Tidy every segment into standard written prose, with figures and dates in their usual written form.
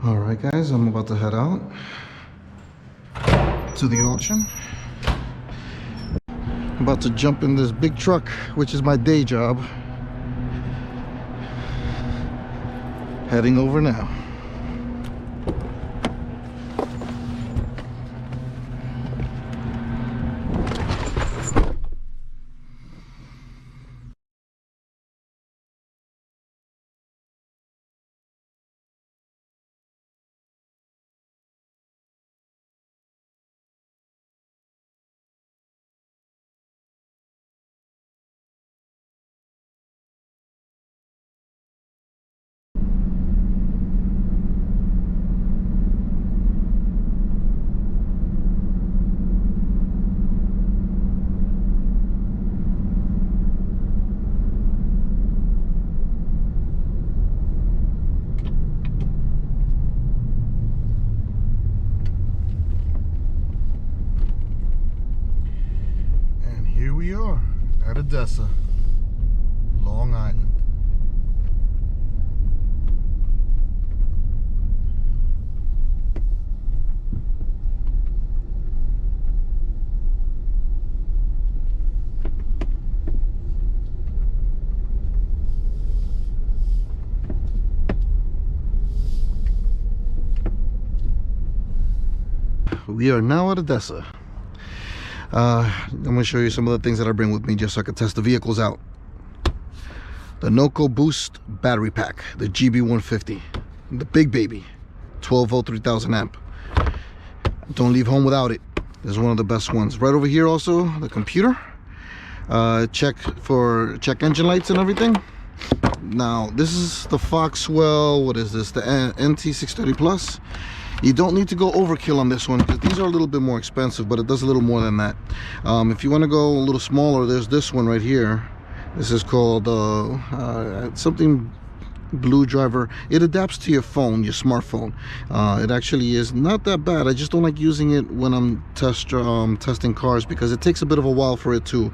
All right, guys, I'm about to head out to the auction. I'm about to jump in this big truck, which is my day job. Heading over now. And here we are at Adesa, Long Island. We are now at Adesa. I'm going to show you some of the things that I bring with me just so I can test the vehicles out. The NOCO Boost battery pack, the GB150, the big baby, 12 volt 3000 amp. Don't leave home without it. This is one of the best ones. Right over here also, the computer. Check engine lights and everything. Now this is the Foxwell, what is this, the NT630 Plus. You don't need to go overkill on this one because these are a little bit more expensive, but it does a little more than that. If you want to go a little smaller, there's this one right here. This is called something Blue Driver. It adapts to your phone, your smartphone. It actually is not that bad. I just don't like using it when I'm testing cars because it takes a bit of a while for it to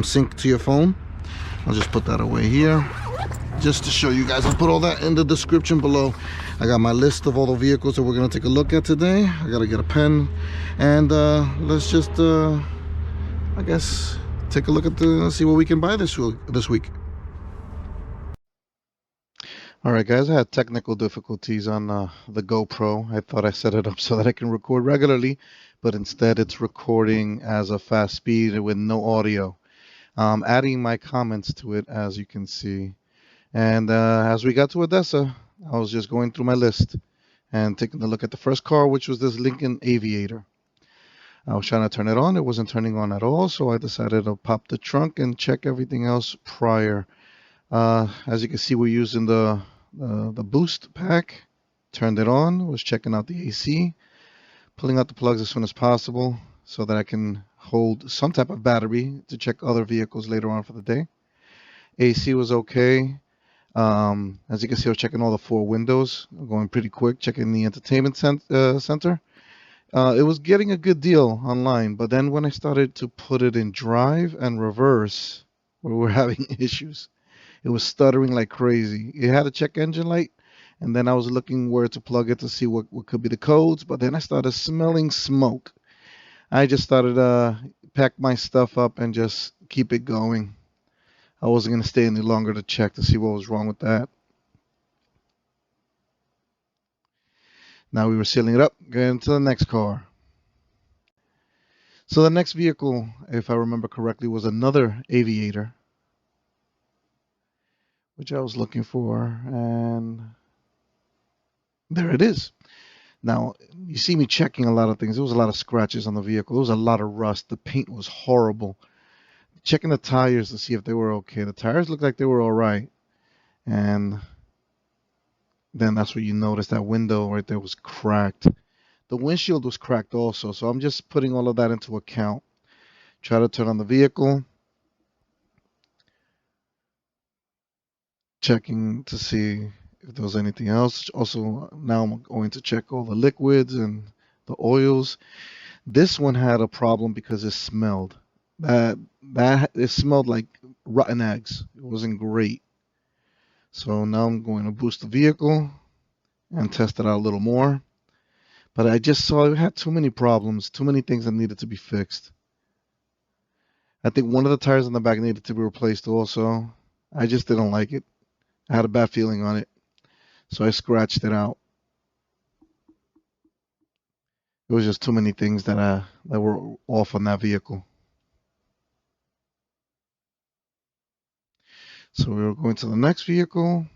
sync to your phone. I'll just put that away here just to show you guys. I'll put all that in the description below. I got my list of all the vehicles that we're going to take a look at today. I gotta get a pen and let's just I guess take a look at see what we can buy this week. All right, guys, I had technical difficulties on the GoPro. I thought I set it up so that I can record regularly, but instead it's recording as a fast speed with no audio. Adding my comments to it, as you can see. And as we got to Adesa, I was just going through my list and taking a look at the first car, which was this Lincoln Aviator. I was trying to turn it on. It wasn't turning on at all, so I decided to pop the trunk and check everything else prior. As you can see, we're using the boost pack. Turned it on, was checking out the AC, pulling out the plugs as soon as possible so that I can hold some type of battery to check other vehicles later on for the day. AC was okay. As you can see, I was checking all the 4 windows, going pretty quick, checking the entertainment center. It was getting a good deal online, but then when I started to put it in drive and reverse, we were having issues. It was stuttering like crazy. It had a check engine light, and then I was looking where to plug it to see what could be the codes, but then I started smelling smoke. I just started to pack my stuff up and just keep it going. I wasn't going to stay any longer to check to see what was wrong with that. Now we were sealing it up, going to the next car. So the next vehicle, if I remember correctly, was another Aviator, which I was looking for, and there it is. Now, you see me checking a lot of things. There was a lot of scratches on the vehicle. There was a lot of rust. The paint was horrible. Checking the tires to see if they were okay. The tires looked like they were all right. And then that's where you notice that window right there was cracked. The windshield was cracked also. So I'm just putting all of that into account. Try to turn on the vehicle. Checking to see if there was anything else. Also, now I'm going to check all the liquids and the oils. This one had a problem because it smelled. It smelled like rotten eggs. It wasn't great. So now I'm going to boost the vehicle and test it out a little more. But I just saw it had too many problems, too many things that needed to be fixed. I think one of the tires in the back needed to be replaced also. I just didn't like it. I had a bad feeling on it, so I scratched it out. It was just too many things that were off on that vehicle. So we were going to the next vehicle.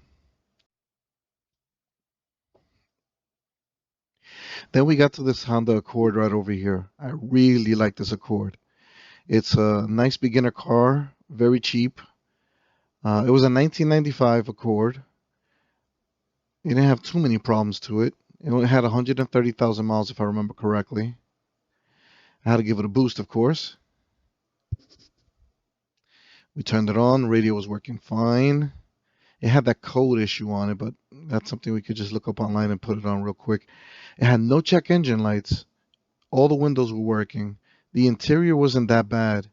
Then we got to this Honda Accord right over here. I really like this Accord. It's a nice beginner car, very cheap. It was a 1995 Accord. It didn't have too many problems to it. It only had 130,000 miles, if I remember correctly. I had to give it a boost, of course. We turned it on. Radio was working fine. It had that code issue on it, but that's something we could just look up online and put it on real quick. It had no check engine lights. All the windows were working. The interior wasn't that bad.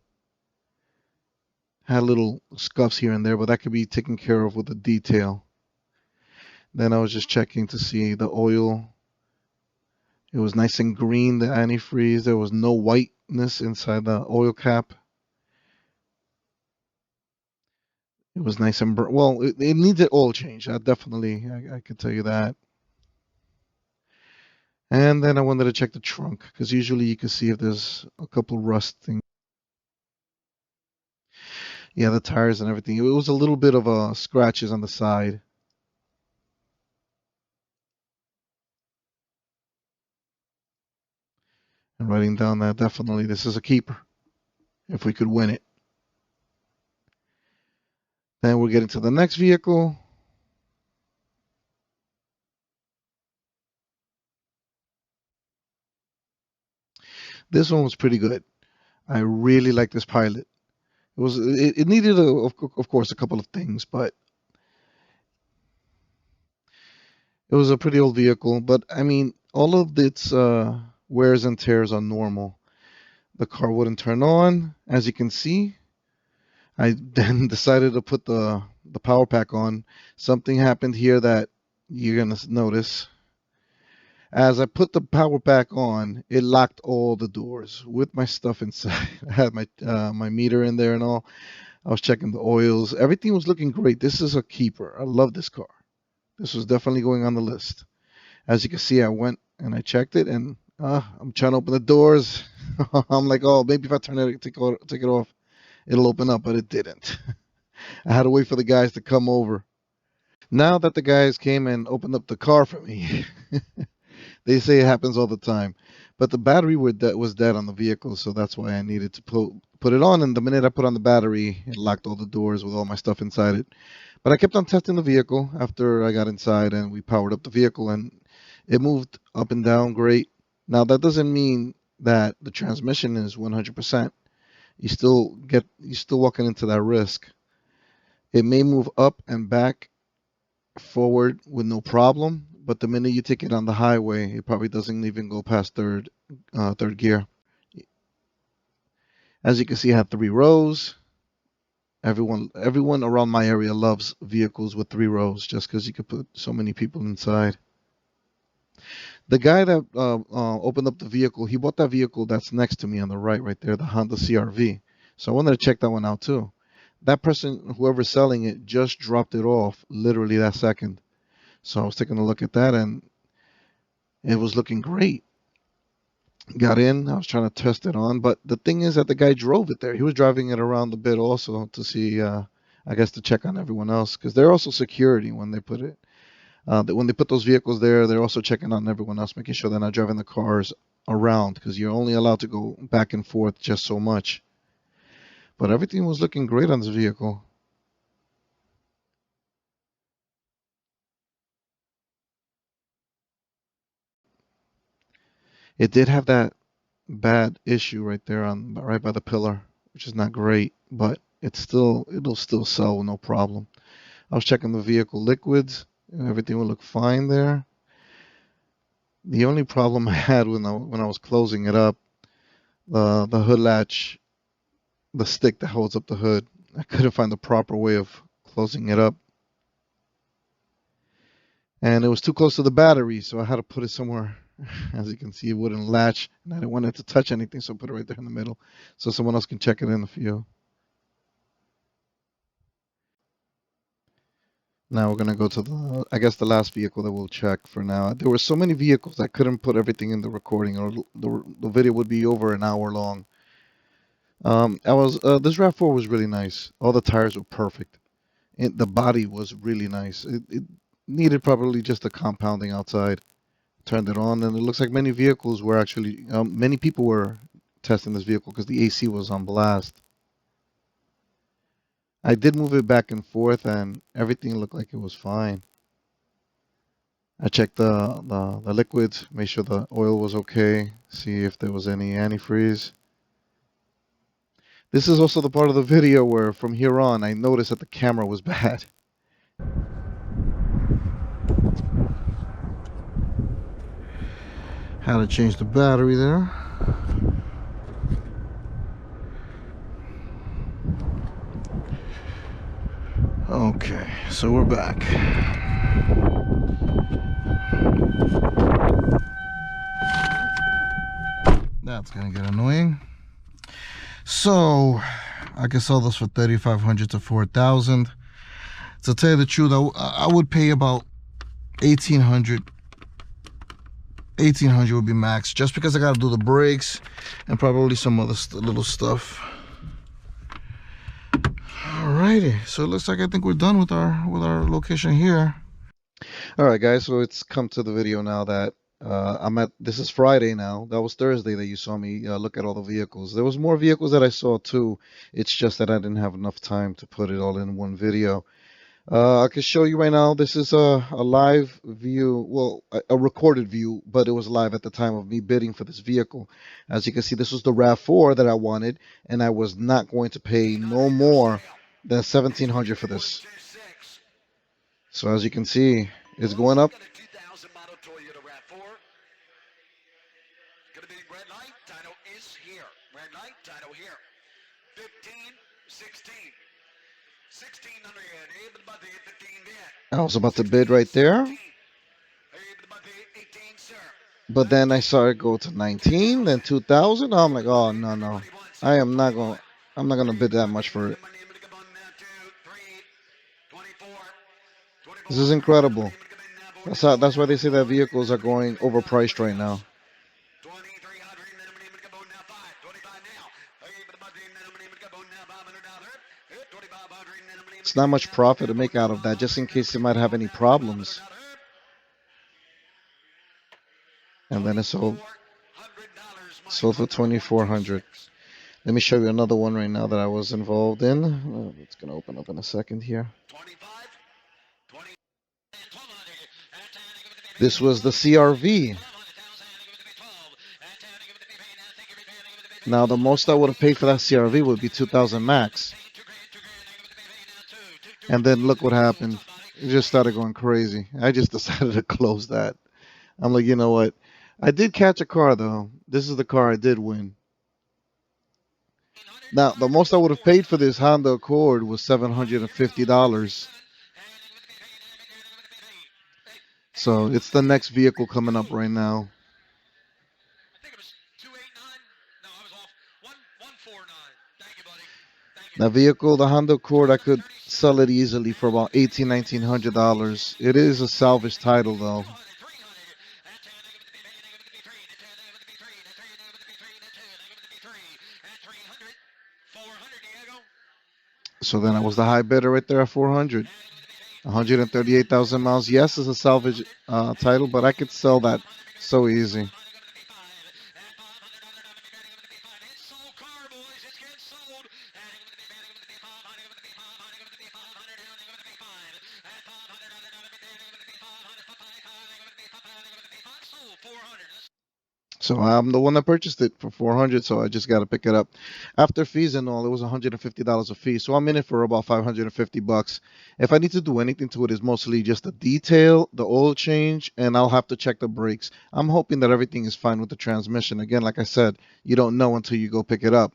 Had little scuffs here and there, but that could be taken care of with a detail. Then I was just checking to see the oil. It was nice and green, the antifreeze. There was no whiteness inside the oil cap. It was nice and well, it needs an oil change. I could tell you that. And then I wanted to check the trunk because usually you can see if there's a couple rusting. Yeah, the tires and everything. It was a little bit of scratches on the side. And writing down that definitely this is a keeper if we could win it. Then we're getting to the next vehicle. This one was pretty good. I really like this Pilot. It needed of course a couple of things, but it was a pretty old vehicle. But I mean, all of its wears and tears are normal. The car wouldn't turn on, as you can see. I then decided to put the power pack on. Something happened here that you're gonna notice. As I put the power pack on, it locked all the doors with my stuff inside. I had my meter in there and all. I was checking the oils. Everything was looking great. This is a keeper. I love this car. This was definitely going on the list. As you can see, I went and I checked it, and I'm trying to open the doors. I'm like, oh, maybe if I turn it, take it off, it'll open up, but it didn't. I had to wait for the guys to come over. Now that the guys came and opened up the car for me, they say it happens all the time. But the battery was dead on the vehicle, so that's why I needed to put it on. And the minute I put on the battery, it locked all the doors with all my stuff inside it. But I kept on testing the vehicle after I got inside, and we powered up the vehicle, and it moved up and down great. Now that doesn't mean that the transmission is 100%. You're still walking into that risk. It may move up and back forward with no problem, but the minute you take it on the highway, it probably doesn't even go past third gear. As you can see, I have 3 rows. Everyone around my area loves vehicles with 3 rows, just because you could put so many people inside. The guy that opened up the vehicle, he bought that vehicle that's next to me on the right there, the Honda CR-V. So I wanted to check that one out too. That person, whoever's selling it, just dropped it off literally that second. So I was taking a look at that, and it was looking great. Got in, I was trying to test it on, but the thing is that the guy drove it there. He was driving it around a bit also to see, I guess, to check on everyone else, because they're also security when they put it. When they put those vehicles there, they're also checking on everyone else, making sure they're not driving the cars around, because you're only allowed to go back and forth just so much. But everything was looking great on this vehicle. It did have that bad issue right there on right by the pillar, which is not great, but it'll still sell no problem. I was checking the vehicle liquids, and everything would look fine there. The only problem I had when I was closing it up, the hood latch, the stick that holds up the hood, I couldn't find the proper way of closing it up. and it was too close to the battery, so I had to put it somewhere. As you can see, it wouldn't latch, and I didn't want it to touch anything, so I put it right there in the middle, so someone else can check it in the field. Now we're gonna go to the, I guess, the last vehicle that we'll check for now. There were so many vehicles I couldn't put everything in the recording, or the video would be over an hour long. This RAV4 was really nice. All the tires were perfect. The body was really nice. It needed probably just a compounding outside. Turned it on, and it looks like many vehicles were actually, many people were testing this vehicle because the AC was on blast. I did move it back and forth, and everything looked like it was fine. I checked the liquids, made sure the oil was okay, see if there was any antifreeze. This is also the part of the video where from here on I noticed that the camera was bad. Had to change the battery there. Okay, so we're back. That's gonna get annoying. So I can sell this for $3,500 to $4,000. To tell you the truth, I would pay about $1,800. $1,800 would be max, just because I gotta do the brakes and probably some other little stuff. Alrighty, so it looks like I think we're done with our location here. All right, guys, so it's come to the video now that this is Friday now. That was Thursday that you saw me look at all the vehicles. There was more vehicles that I saw too. It's just that I didn't have enough time to put it all in one video. I can show you right now. This is a live view, well, a recorded view, but it was live at the time of me bidding for this vehicle. As you can see, this was the RAV4 that I wanted, and I was not going to pay no more than $1,700 for this. So as you can see, it's going up. I was about to bid right there, but then I saw it go to 19, then 2,000. I'm like, oh no, I'm not gonna bid that much for it. This is incredible. That's why they say that vehicles are going overpriced right now. It's not much profit to make out of that, just in case it might have any problems. And then it's sold for $2,400. Let me show you another one right now that I was involved in. It's gonna open up in a second here. This was the CRV. Now the most I would have paid for that CRV would be 2,000 max. And then look what happened. It just started going crazy. I just decided to close that. I'm like, you know what? I did catch a car though. This is the car I did win. Now, the most I would have paid for this Honda Accord was $750. So it's the next vehicle coming up right now. That vehicle, the Honda Accord, I could sell it easily for about $1,900. It is a salvage title though. So then I was the high bidder right there at 400. 138,000 miles. Yes, it's a salvage title, but I could sell that so easy. So I'm the one that purchased it for 400, so I just got to pick it up. After fees and all, it was $150 a fee. So I'm in it for about 550 bucks. If I need to do anything to it, it's mostly just the detail, the oil change, and I'll have to check the brakes. I'm hoping that everything is fine with the transmission. Again, like I said, you don't know until you go pick it up.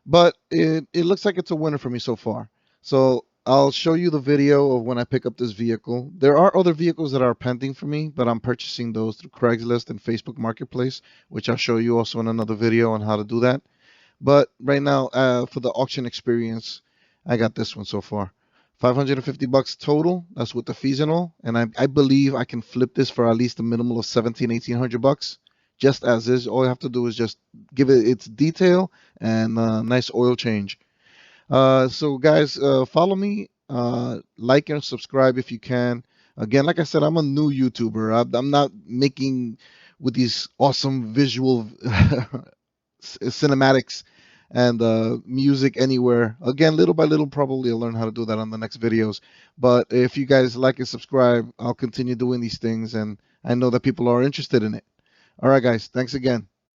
But it looks like it's a winner for me so far. So I'll show you the video of when I pick up this vehicle. There are other vehicles that are pending for me, but I'm purchasing those through Craigslist and Facebook Marketplace, which I'll show you also in another video on how to do that. But right now, for the auction experience, I got this one so far. 550 bucks total. That's with the fees and all. And I believe I can flip this for at least a minimum of 1800 bucks. Just as is. All you have to do is just give it its detail and a nice oil change. So guys, follow me, like and subscribe if you can. Again, like I said, I'm a new YouTuber. I'm not making with these awesome visual cinematics and music anywhere. Again, little by little, probably I'll learn how to do that on the next videos. But if you guys like and subscribe, I'll continue doing these things, and I know that people are interested in it. All right, guys, thanks again.